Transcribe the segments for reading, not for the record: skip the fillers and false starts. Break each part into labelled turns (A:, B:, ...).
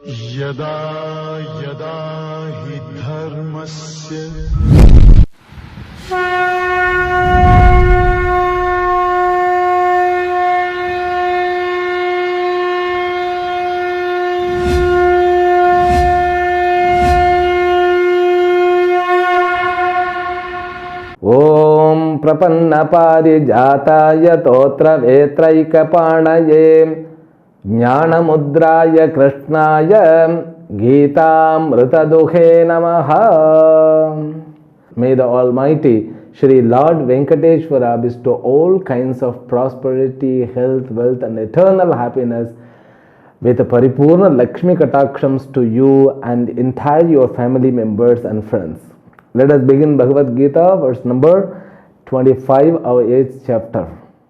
A: यदा यदा हि धर्मस्य
B: ओम प्रपन्नपारिजाताय तोत्रवेत्रैकपाणये ज्ञानमुद्राय कृष्णाय गीतामृतदुहे नमः. May the Almighty Shri Lord Venkateshwara bestow all kinds of prosperity, health, wealth and eternal happiness with a Paripurna Lakshmi Katakshams to you and entire your family members and friends. Let us begin Bhagavad Gita, verse number 25, our 8th chapter.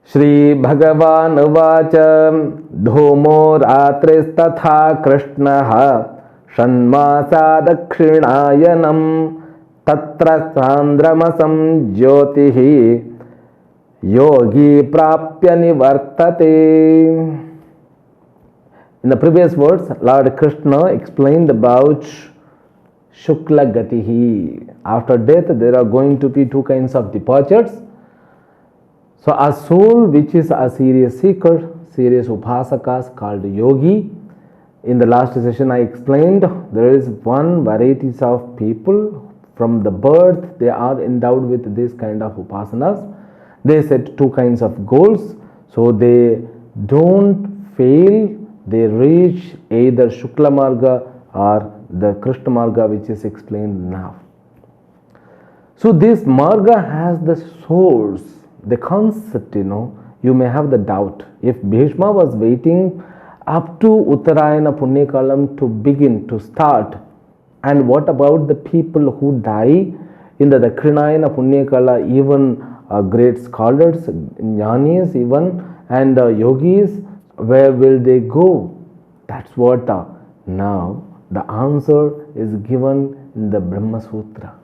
B: Shri Bhagavan Uvacha Dhomo Ratristatha Krishnaha Shanmasa Dakshinayanam Tatra Sandramasam Jyotihi Yogi Prapya Nivartate. In the previous words, Lord Krishna explained about Shukla Gatihi. After death, there are going to be two kinds of departures. So, a soul which is a serious seeker, serious upasakas called yogi. In the last session, I explained there is one varieties of people from the birth they are endowed with this kind of upasanas. They set two kinds of goals, so they don't fail. They reach either Shukla Marga or the Krishna Marga, which is explained now. So this Marga has the source, the concept, you may have the doubt. If Bhishma was waiting up to Uttarayana Punyakalam to begin, to start, and what about the people who die in the Dakshinayana Punyakala, even great scholars, jnanis even, and yogis, where will they go? That's what now the answer is given in the Brahma Sutra.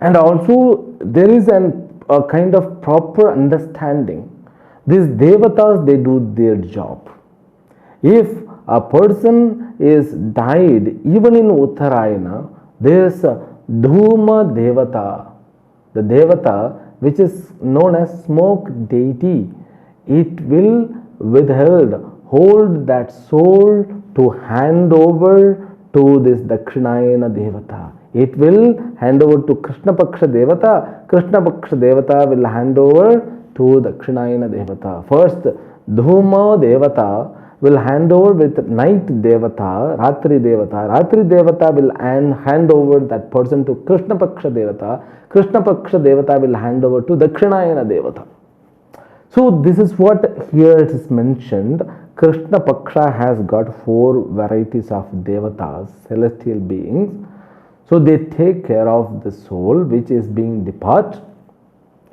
B: And also there is a kind of proper understanding. These devatas, they do their job. If a person is died even in Uttarayana, there is a Dhuma Devata, the Devata which is known as smoke deity. It will hold that soul to hand over to this Dakshinayana Devata. It will hand over to Krishna Paksha Devata. Krishna Paksha Devata will hand over to Dakshinayana Devata. First, Dhuma Devata will hand over with night Devata, Ratri Devata. Ratri Devata will hand over that person to Krishna Paksha Devata. Krishna Paksha Devata will hand over to Dakshinayana Devata. So this is what here it is mentioned. Krishna Paksha has got four varieties of devatas, celestial beings. So they take care of the soul which is being depart.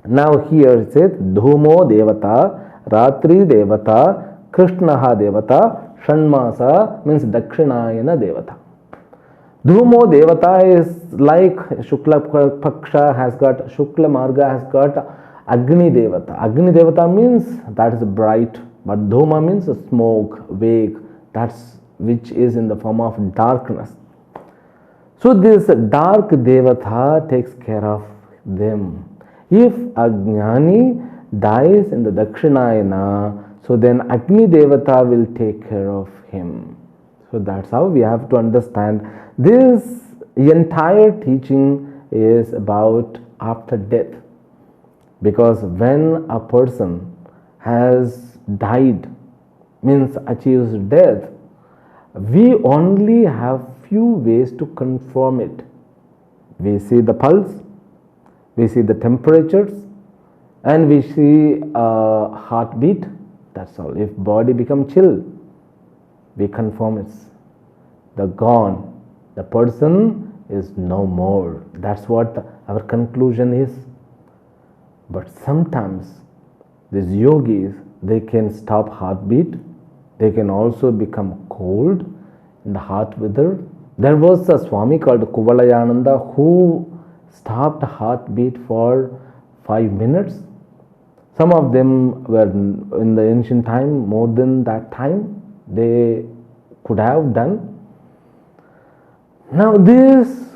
B: Now here it says Dhumo Devata, Ratri Devata, Krishnaha Devata, Shanmasa means Dakshinayana Devata. Dhumo Devata is like Shukla Paksha has got, Shukla Marga has got Agni Devata. Agni Devata means that is bright, but Dhuma means smoke, wake, that's which is in the form of darkness. So this dark Devata takes care of them. If a Jnani dies in the Dakshinayana, so then Agni Devata will take care of him. So that's how we have to understand. This entire teaching is about after death. Because when a person has died, means achieves death, we only have few ways to confirm it. We see the pulse, we see the temperatures, and we see a heartbeat. That's all. If body become chill, we confirm it's the gone. The person is no more. That's what our conclusion is. But sometimes these yogis, they can stop heartbeat. They can also become cold in the heart wither. There was a Swami called Kuvalayananda who stopped heartbeat for 5 minutes. Some of them were in the ancient time, more than that time, they could have done. Now, this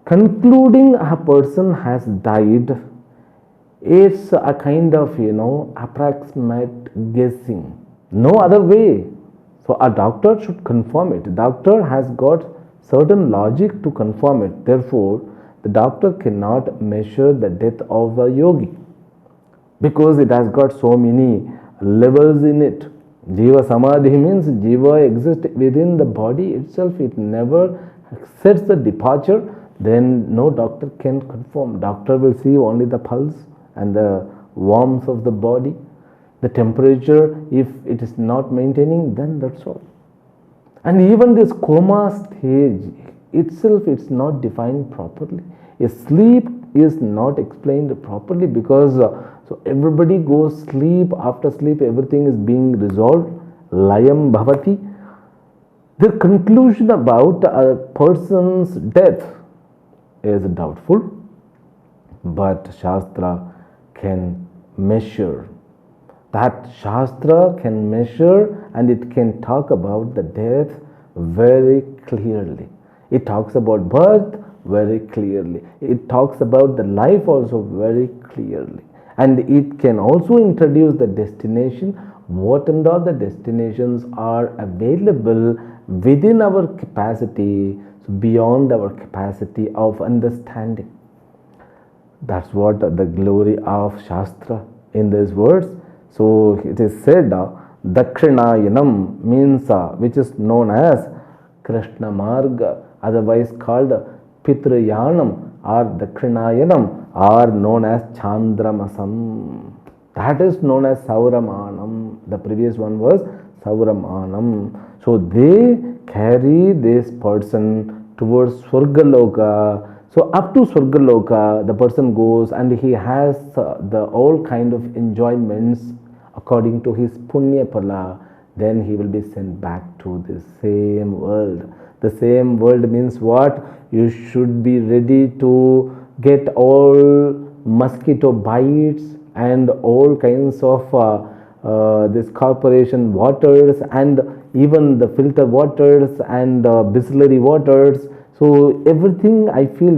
B: concluding a person has died, it's a kind of, approximate guessing. No other way. So, a doctor should confirm it. Doctor has got certain logic to confirm it. Therefore, the doctor cannot measure the death of a yogi because it has got so many levels in it. Jiva Samadhi means Jiva exists within the body itself, it never sets the departure. Then no doctor can confirm. Doctor will see only the pulse and the warmth of the body, the temperature. If it is not maintaining, then that's all. And even this coma stage itself, it's not defined properly. A sleep is not explained properly because so everybody goes sleep, after sleep everything is being resolved. Layam bhavati. The conclusion about a person's death is doubtful, but Shastra can measure. That Shastra can measure and it can talk about the death very clearly. It talks about birth very clearly. It talks about the life also very clearly. And it can also introduce the destination, what and all the destinations are available within our capacity, beyond our capacity of understanding. That's what the glory of Shastra in these words. So it is said, Dakshinayanam means which is known as Krishna Marga, otherwise called Pitrayanam or Dakshinayanam, are known as Chandramasam. That is known as Sauramanam. The previous one was Sauramanam. So they carry this person towards Swargaloka. So up to Swargaloka, the person goes and he has the all kind of enjoyments according to his Punya Pala. Then he will be sent back to the same world. The same world means what? You should be ready to get all mosquito bites and all kinds of this corporation waters and even the filter waters and Bisleri waters. So everything I feel,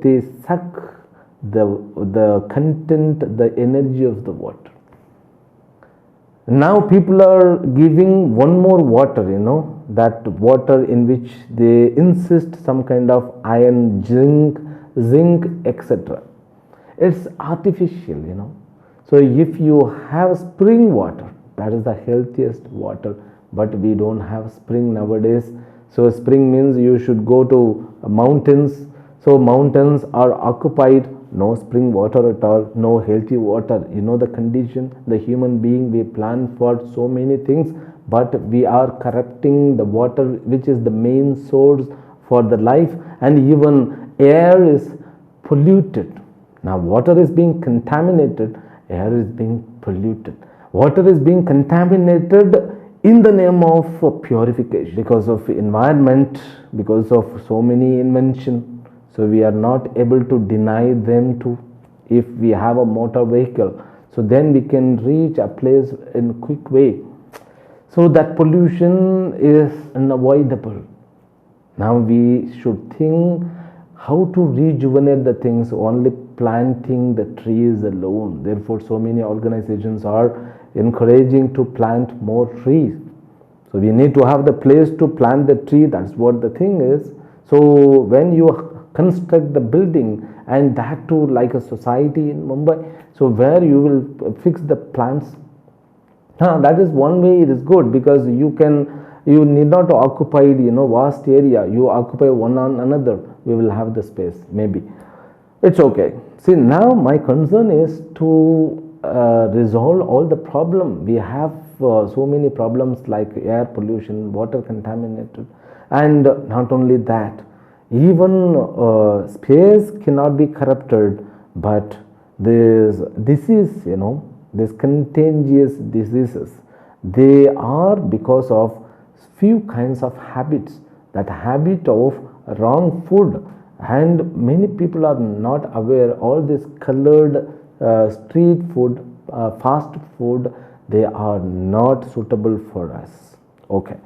B: they suck the content, the energy of the water. Now people are giving one more water, that water in which they insist some kind of iron, zinc, etc. It's artificial, So if you have spring water, that is the healthiest water, but we don't have spring nowadays. So spring means you should go to mountains. So mountains are occupied, no spring water at all, no healthy water. You know the condition, the human being, we plan for so many things, but we are corrupting the water which is the main source for the life, and even air is polluted. Now water is being contaminated, air is being polluted. Water is being contaminated in the name of purification because of environment, because of so many inventions. So we are not able to deny them too. If we have a motor vehicle, so then we can reach a place in a quick way. So that pollution is unavoidable. Now we should think how to rejuvenate the things, only planting the trees alone. Therefore, so many organizations are encouraging to plant more trees. So we need to have the place to plant the tree. That's what the thing is. So when you construct the building, and that too like a society in Mumbai, so where you will fix the plants, that is one way it is good, because you need not occupy vast area. You occupy one on another, we will have the space, maybe it's okay. See, now my concern is to resolve all the problem. We have so many problems like air pollution, water contaminated, and not only that, even space cannot be corrupted, but this disease, these contagious diseases, they are because of few kinds of habits. That habit of wrong food, and many people are not aware all this colored street food, fast food, they are not suitable for us. Okay,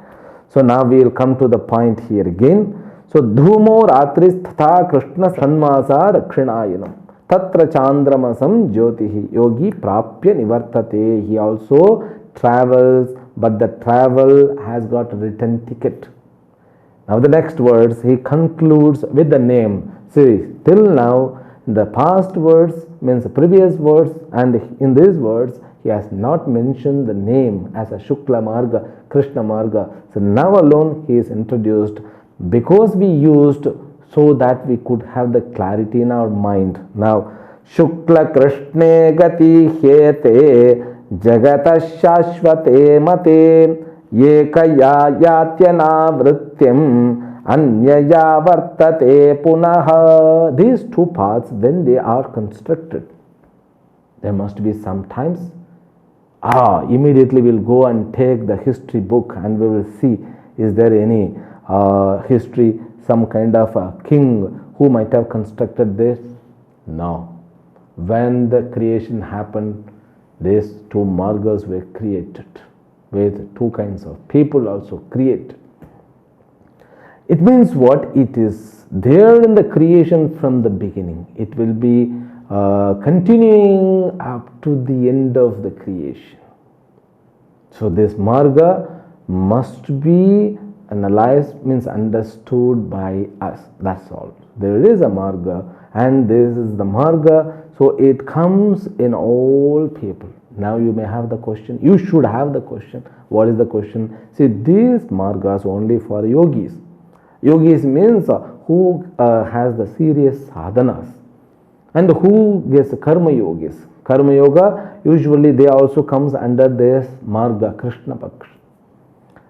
B: So now we will come to the point here again. So Dhumo Ratris Tatha Krishna Sanmasa Dakshinayinam Tatra Chandramasam Jyotihi Yogi Prapya Nivartate. He also travels, but the travel has got a return ticket. Now the next words he concludes with the name. See, till now the past words means the previous words, and in these words he has not mentioned the name as a Shukla Marga, Krishna Marga. So now alone he is introduced because we used so that we could have the clarity in our mind. Now, Shukla Krishne Gati Hete Jagata Shashvate Mate Yekaya Yatyana Vrityam Anyaya Vartate Punaha. These two paths, when they are constructed, there must be some times. Immediately we'll go and take the history book and we will see, is there any history, some kind of a king who might have constructed this? No. When the creation happened, these two margas were created, with two kinds of people also created. It means what? It is there in the creation from the beginning. It will be continuing up to the end of the creation. So this marga must be analyzed, means understood by us. That's all. There is a marga, and this is the marga. So it comes in all people. Now you may have the question. You should have the question. What is the question? See, these margas only for yogis. Yogis means who has the serious sadhanas, and who gets karma yogis. Karma yoga, usually they also comes under this marga, Krishna Paksha.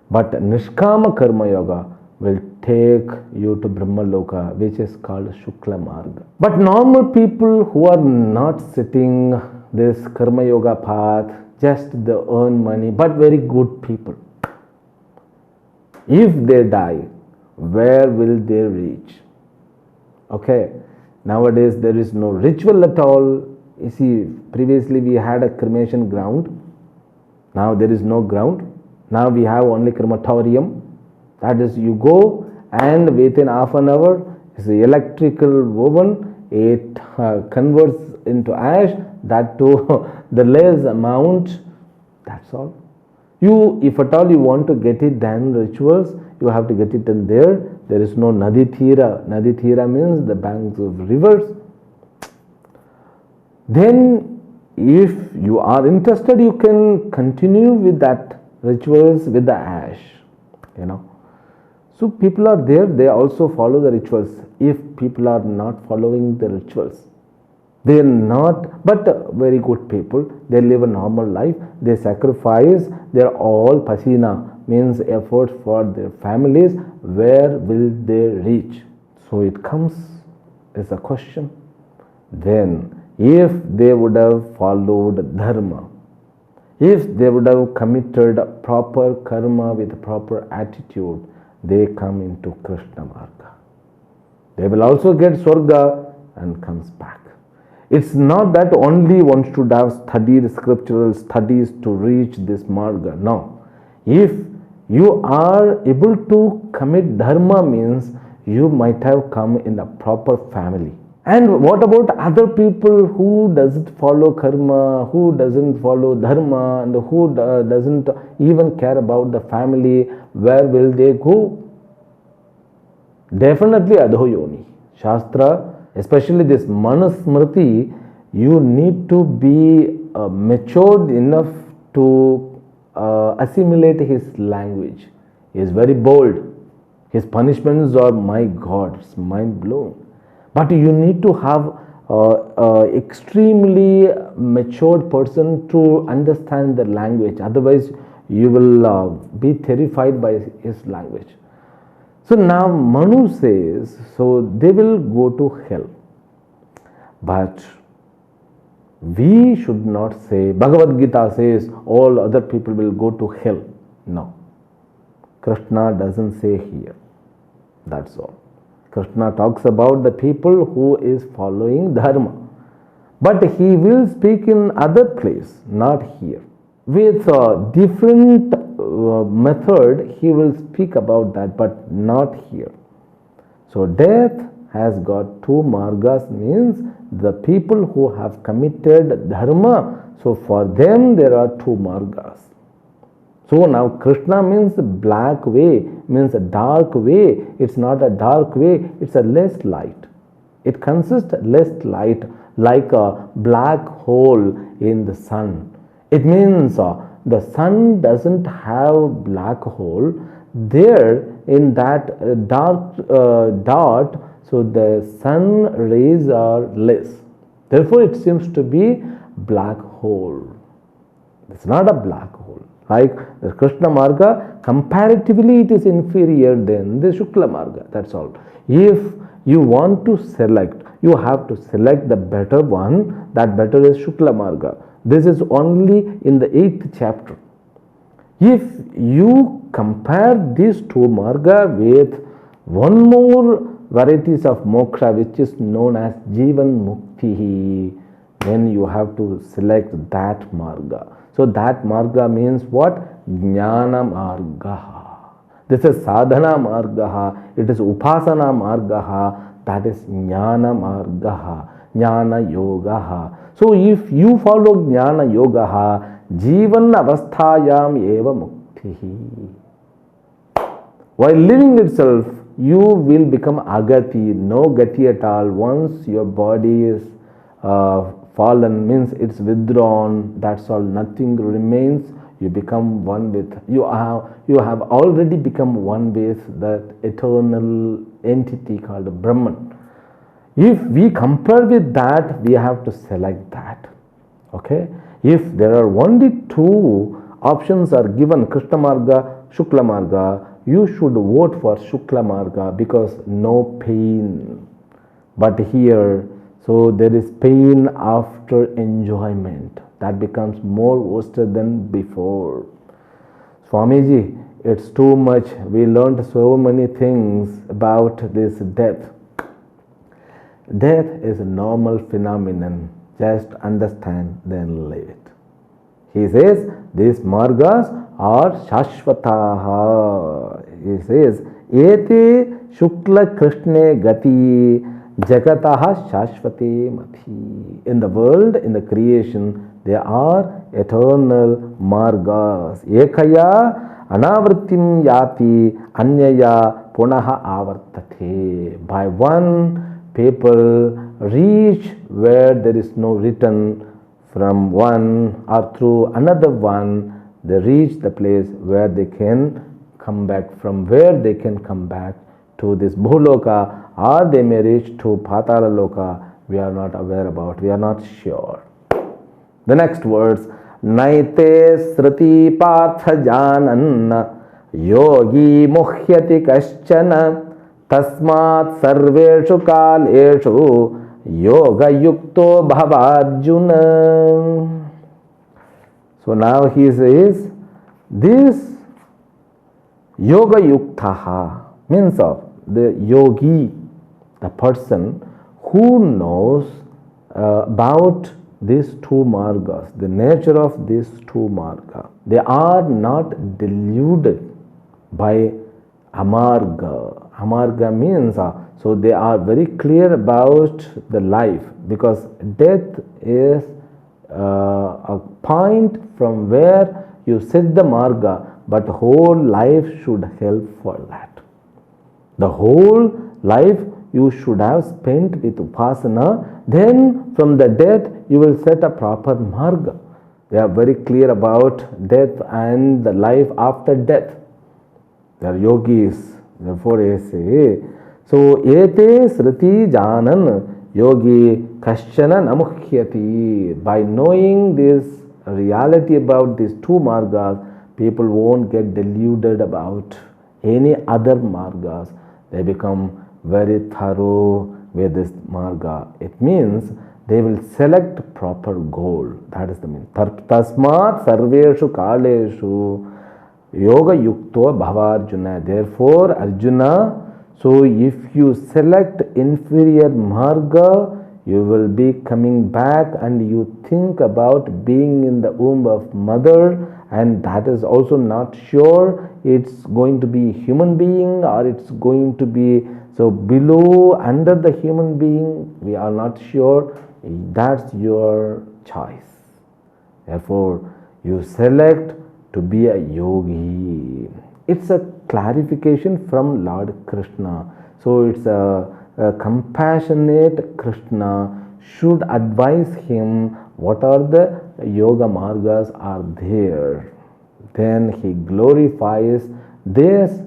B: But Nishkama Karma Yoga will take you to Brahma Loka, which is called Shukla Marga. But normal people who are not sitting this Karma Yoga path, just they earn money, but very good people, if they die, where will they reach? Okay, nowadays there is no ritual at all. You see, previously we had a cremation ground. Now there is no ground. Now we have only crematorium. That is, you go and within half an hour, it's the electrical oven. It converts into ash. That to the less amount. That's all. You, if at all you want to get it done rituals, you have to get it in there. There is no Nadi Thira. Nadi Thira means the banks of rivers. Then, if you are interested, you can continue with that rituals with the ash, So people are there, they also follow the rituals. If people are not following the rituals, they are not, but very good people, they live a normal life, they sacrifice their all pasina, means effort for their families, where will they reach? So it comes as a question. Then, if they would have followed dharma, if they would have committed proper karma with proper attitude, they come into Krishna Marga. They will also get Swarga and comes back. It's not that only one should have studied scriptural studies to reach this Marga. No. If you are able to commit dharma, means you might have come in a proper family. And what about other people who doesn't follow karma, who doesn't follow dharma, and who doesn't even care about the family? Where will they go? Definitely Adhoyoni. Shastra, especially this Manusmriti, you need to be matured enough to assimilate his language. He is very bold. His punishments are, my God, it's mind blowing. But you need to have extremely matured person to understand the language. Otherwise, you will be terrified by his language. So now Manu says, so they will go to hell. But we should not say, Bhagavad Gita says all other people will go to hell. No. Krishna doesn't say here. That's all. Krishna talks about the people who is following dharma. But he will speak in other place, not here, with different method he will speak about that, but not here. So death has got two margas, means the people who have committed dharma, so for them there are two margas. So now Krishna means black way, means a dark way. It's not a dark way, it's a less light. It consists less light, like a black hole in the sun. It means the sun doesn't have black hole. There in that dark dot, so the sun rays are less. Therefore, it seems to be black hole. It's not a black hole. Like the Krishna Marga, comparatively it is inferior than the Shukla Marga. That's all. If you want to select, you have to select the better one. That better is Shukla Marga. This is only in the 8th chapter. If you compare these two Marga with one more varieties of moksha, which is known as Jivan Mukti, then you have to select that Marga. So that Marga means what? Jnana Marga. This is Sadhana Marga. It is Upasana Marga. That is Jnana Marga. Jnana Yoga. So if you follow Jnana Yoga, Jivan Avasthayam eva Mukti. While living itself, you will become agati, no gati at all. Once your body is fallen, means it's withdrawn, that's all, nothing remains. You become one with, you have already become one with that eternal entity called Brahman. If we compare with that, we have to select that. Okay? If there are only two options are given, Krishna Marga, Shukla Marga, you should vote for Shukla Marga because no pain. But here, so there is pain after enjoyment. That becomes more worse than before. Swamiji, it's too much. We learned so many things about this death. Death is a normal phenomenon. Just understand, then leave it. He says, these margas are shashvataha. He says, ete shukla krishne gati jagataha shashvate mati. In the world, in the creation, there are eternal margas. Ekaya anavritim yati anyaya punaha avartate. By one, people reach where there is no return. From one or through another one, they reach the place where they can come back, from where they can come back to this Bhuloka, or they may reach to Patala Loka. We are not aware about, we are not sure. The next words, Naite sriti partha janan yogi muhyati kaschana tasmat sarveshu kaleshu Yoga Yukto Bhavarjuna. So now he says, this Yoga Yuktaha means of the yogi, the person who knows about these two margas, the nature of these two margas. They are not deluded by amarga. Amarga means so they are very clear about the life, because death is a point from where you set the marga, but whole life should help for that. The whole life you should have spent with upasana, then from the death you will set a proper marga. They are very clear about death and the life after death. They are yogis. Therefore, I say, so ete sriti janan yogi kaschana namuhyati. By knowing this reality about these two margas, people won't get deluded about any other margas. They become very thorough with this marga. It means they will select proper goal. That is the meaning. Tasmat sarveshu kaleshu yoga yukto bhavarjuna. Therefore, Arjuna, so if you select inferior marga, you will be coming back and you think about being in the womb of mother and that is also not sure it's going to be human being or it's going to be so below under the human being. We are not sure. That's your choice. Therefore, you select to be a yogi. It's a clarification from Lord Krishna. So it's a compassionate Krishna should advise him what are the yoga margas are there. Then he glorifies this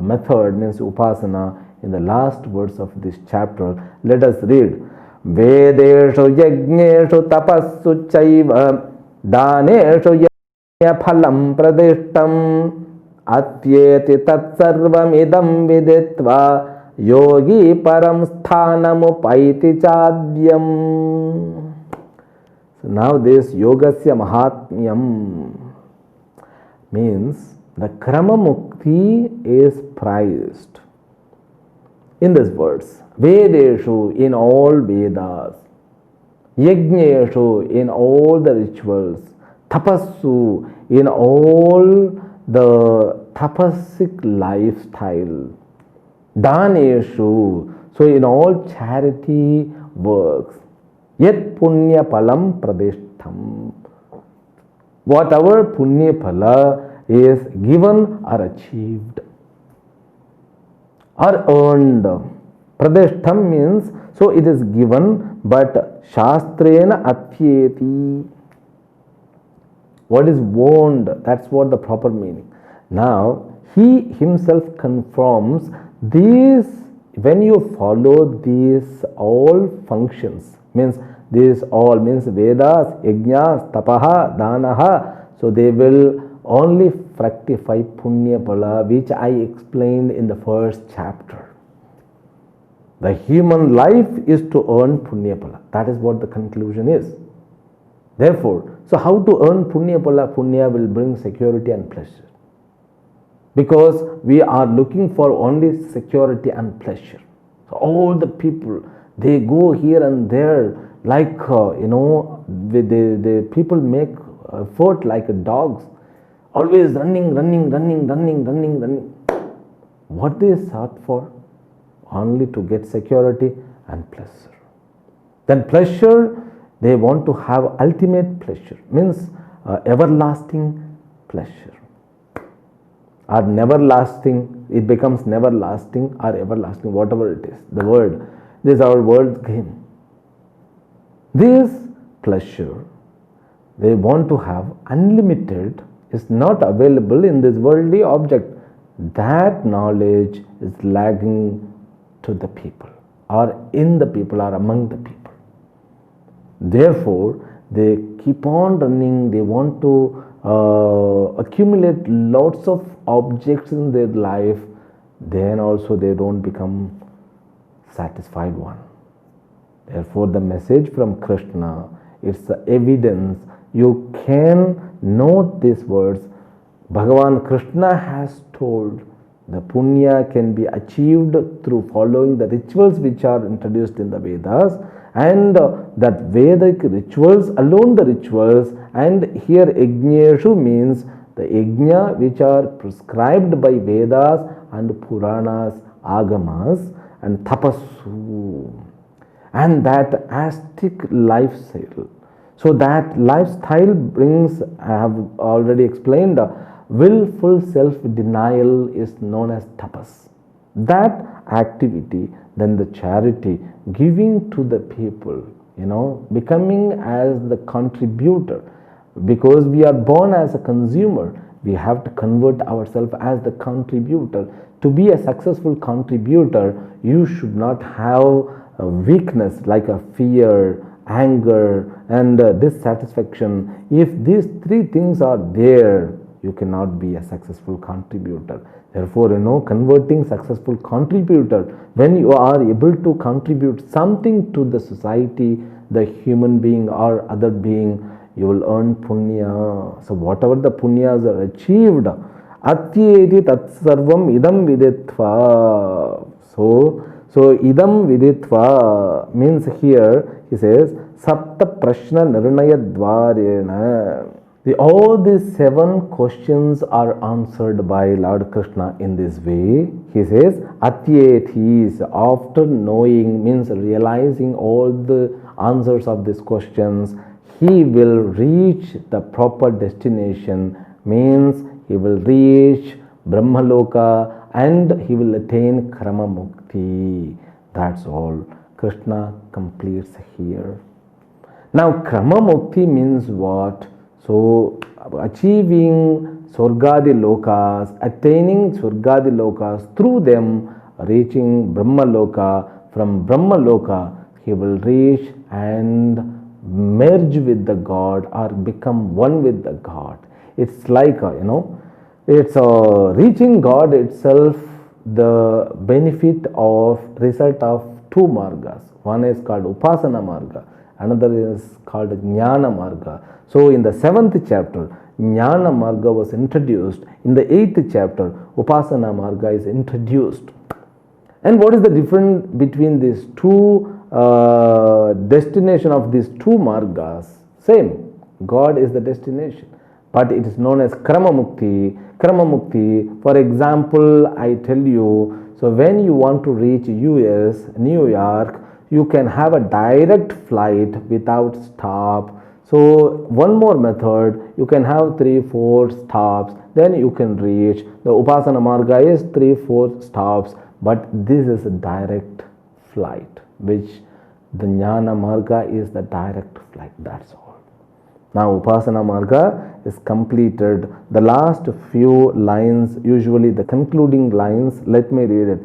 B: method, means upasana, in the last words of this chapter. Let us read. Vedeshu yajneshu tapassu chaiva daneshu phalam pradishtam atyeti tatsarvam idam viditva yogi param sthanamupaiti chadyam. So now this yogasya mahatmyam means the krama mukti is prized in these words. Vedeshu, in all Vedas, yajneshu, in all the rituals, tapassu, in all the tapasic lifestyle, daneshu, so in all charity works, yet punya palam pradeshtham, whatever punya pala is given or achieved or earned. Pradeshtham means, so it is given, but shastrena athyeti. What is warned? That's what the proper meaning. Now, he himself confirms these, when you follow these all functions, means these all means Vedas, Yajnas, Tapaha, Danaha, so they will only fructify Punya Pala, which I explained in the first chapter. The human life is to earn Punya Pala. That is what the conclusion is. Therefore, so how to earn Punya Pala? Punya will bring security and pleasure. Because we are looking for only security and pleasure. So all the people, they go here and there like, the people make effort like dogs. Always running. What they sought for? Only to get security and pleasure. Then pleasure, they want to have ultimate pleasure, means everlasting pleasure. Or never lasting, it becomes never lasting or everlasting, whatever it is. The word, this is our word game. This pleasure, they want to have unlimited, is not available in this worldly object. That knowledge is lagging to the people, or in the people, or among the people. Therefore, they keep on running, they want to accumulate lots of objects in their life, then also they don't become satisfied one. Therefore, the message from Krishna, it's the evidence. You can note these words. Bhagavan Krishna has told the punya can be achieved through following the rituals which are introduced in the Vedas, and that Vedic rituals, alone the rituals, and here yajneshu means the yajna which are prescribed by Vedas and Puranas, Agamas, and tapassu, and that ascetic lifestyle. So that lifestyle brings, I have already explained, willful self-denial is known as tapas. That activity, then the charity, giving to the people, becoming as the contributor. Because we are born as a consumer, we have to convert ourselves as the contributor. To be a successful contributor, you should not have a weakness like a fear, anger, and dissatisfaction. If these three things are there, you cannot be a successful contributor. Therefore, converting successful contributor, when you are able to contribute something to the society, the human being or other being, you will earn punya. So whatever the punyas are achieved, atyeti tatsarvam idam viditva. So idam viditva means here he says sapta prashna nirnaya dvarena. All these 7 questions are answered by Lord Krishna in this way. He says, Atyetis, after knowing, means realizing all the answers of these questions, he will reach the proper destination, means he will reach Brahmaloka and he will attain Krama Mukti. That's all Krishna completes here. Now, Krama Mukti means what? So, achieving Swargadi Lokas, attaining Swargadi Lokas, through them reaching Brahma Loka. From Brahma Loka, he will reach and merge with the God or become one with the God. It's like, it's reaching God itself, the benefit of result of 2 margas. One is called Upasana Marga, another is called Jnana Marga. So in the 7th chapter, Jnana Marga was introduced. In the 8th chapter, Upasana Marga is introduced. And what is the difference between these 2 destination of these 2 margas? Same, God is the destination, but it is known as Krama Mukti. Krama Mukti, for example, I tell you, so when you want to reach US, New York, you can have a direct flight without stop. So one more method, you can have 3-4 stops, then you can reach. The Upasana Marga is 3-4 stops, but this is a direct flight, which the Jnana Marga is the direct flight. That's all. Now Upasana Marga is completed. The last few lines, usually the concluding lines, let me read it.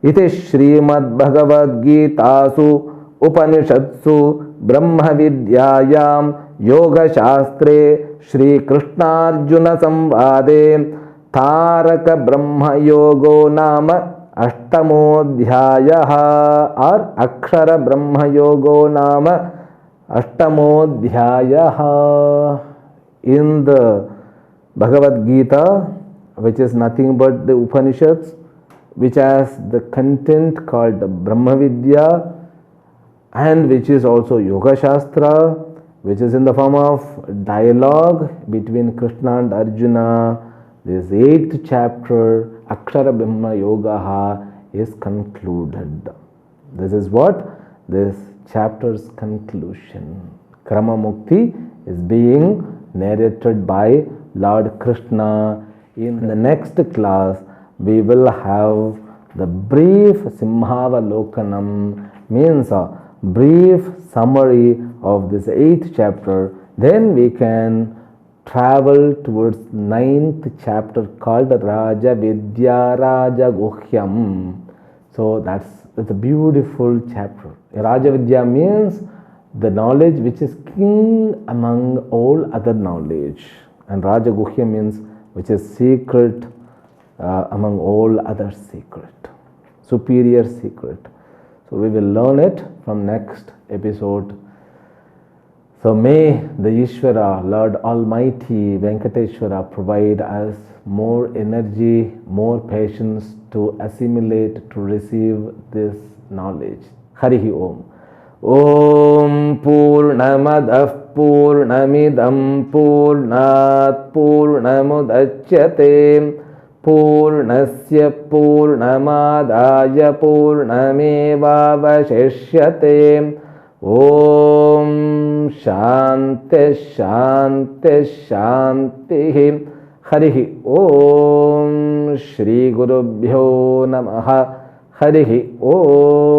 B: Ite Srimad Bhagavad Gitasu Upanishadsu Brahma Vidyayam Yoga Shastre Shri Krishna Arjuna Samvade Taraka Brahma Yogo Nama Ashtamodhyaya or Akshara Brahma Yogo Nama Ashtamodhyaya. In the Bhagavad Gita, which is nothing but the Upanishads, which has the content called the Brahma Vidya, and which is also Yoga Shastra, which is in the form of dialogue between Krishna and Arjuna. This 8th chapter, Akshara Brahma Yoga, is concluded. This is what? This chapter's conclusion. Krama Mukti is being narrated by Lord Krishna. In the next class, we will have the brief Simhavalokanam, means a brief summary of this 8th chapter. Then we can travel towards 9th chapter called Raja Vidya Raja Guhyam. So that's a beautiful chapter. Raja Vidya means the knowledge which is king among all other knowledge, and Raja Guhya means which is secret among all other secret, superior secret. So we will learn it from next episode. So may the Ishvara, Lord Almighty Venkateshwara, provide us more energy, more patience to assimilate, to receive this knowledge. Harihi Om. Om Purnamadah Purnamidam Purnat Purnamudachyate Purnasya Purnamadaya Purnamevavashishyate. Om Shanti Shanti Shanti. Harihi Om. Shri Gurubhyo Namaha. Harihi Om.